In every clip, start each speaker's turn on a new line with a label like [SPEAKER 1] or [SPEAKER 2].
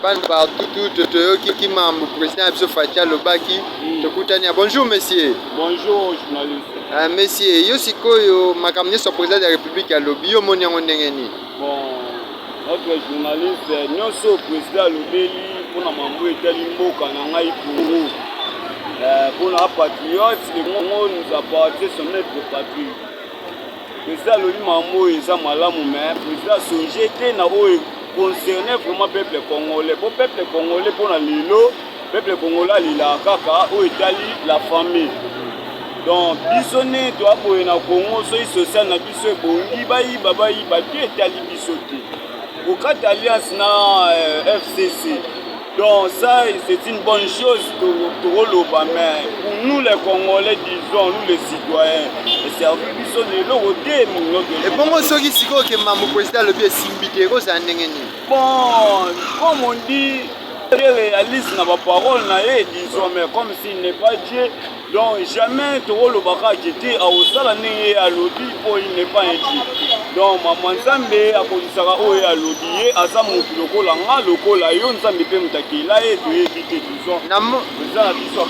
[SPEAKER 1] Pan partout qui membre président Abso Fatia Lobaki. Bonjour monsieur.
[SPEAKER 2] Bonjour journaliste.
[SPEAKER 1] Monsieur, yo sikoyo makamne so président de la République à Lobi yo moni ngeni.
[SPEAKER 2] Bon, notre journaliste nyonso président Lobeli pour na mambo etali mboka na ngai pour na patriote et Congo nous appartient son être patrie. Président Lobi mambo eza malamu mais président sonjete na oyo concernait vraiment peuple congolais. Pour peuple congolais pour na lilo, peuple congolais lila kaka o etali la famille. Donc biso ne to aboye na Congo so social na biso ebongi bayi batu etali biso te. Okata alliance na FCC. Donc ça c'est une bonne chose pour l'Oba, mais pour nous les Congolais, disons, nous les citoyens, les services biso ne lo ote
[SPEAKER 1] Et bon soki siko ke mamu président le bien simbité ko za ndengeni.
[SPEAKER 2] Bon, comme on dit, les réalistes n'a pas parole na disons, mais comme s'il n'est pas Dieu, donc jamais toro le baka jeté à osala nenge à lodi pour il n'est pas un Dieu. Donc maman Nzambe akolisaka oyo ya lodi ye aza motu lokola nga lokola yo Nzambe pe mutakela e to éviter disons.
[SPEAKER 1] Namo
[SPEAKER 2] za biso.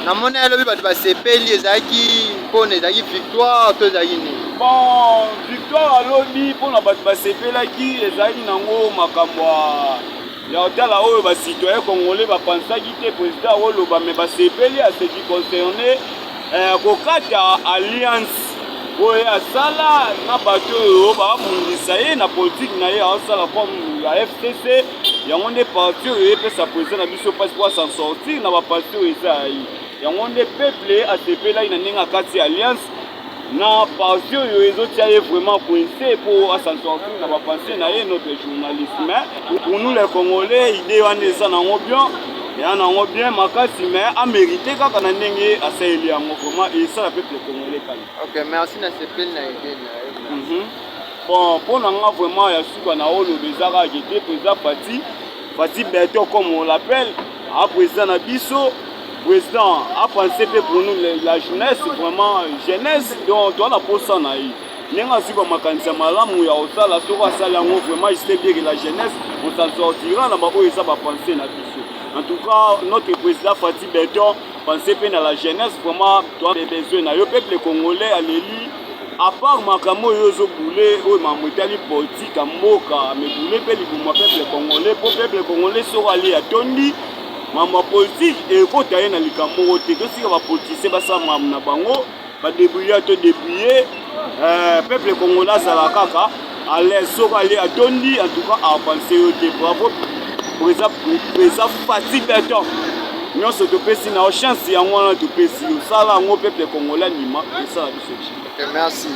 [SPEAKER 1] Namona lobi ba sepeli ezaki pone ezaki victoire to ezaki ni.
[SPEAKER 2] Bon, victoire alobi pona ba sepelaki ezali nango makambo ya otala oyo ba citoyen congolais ba pensaki te président oloba mais ba sepeli à ce qui concernait kokata alliance oyo asala na bato oyo bamundisa ye na politique na ye asala comme la FCC yango nde parti oyo epesa président na biso mpasi po s'en sortir na baparti oyo eza ye yango nde peuple asepelaki na ndenge akati alliance na parti oyo ezotia ye vraiment coincé pour s'en sortir na bapense na ye notre journaliste. Mais pour nous les Congolais idée wana eza nango bien ya nango bien makasi mais a mérité kaka na ndenge asaeli yango vraiment et ça le peuple congolais kali.
[SPEAKER 1] OK, merci na sepel na idée na.
[SPEAKER 2] Bon pour nanga vraiment ya suka na olo bezaka j'étais président Fati Beto comme on l'appelle a président na biso. Président a pensé pour nous la jeunesse, vraiment jeunesse, donc on a pour ça naï. N'enga si comme makanisa malamu ya osala soko asala ngo vraiment j'étais bien que la jeunesse on s'en sortira na ba oyo ça va penser na biso. En tout cas notre président Fati Beton pensait bien à la jeunesse vraiment toi besoin na yo peuple congolais aleli à part makambo yo zo boulé oyo mamotali politique mboka mais boulé pe libuma peuple congolais pour peuple congolais soko ali atondi mama politique et kota ye na likambo te que si ba politicien ba sa mam na bango ba débrouiller to débrouiller peuple congolais sala kaka à l'aise soko ali atondi en tout cas à penser au te bravo président Fati Beton nyonso topesi na chance yango wana topesi osala yango peuple congolais nima esala biso.
[SPEAKER 1] OK, merci.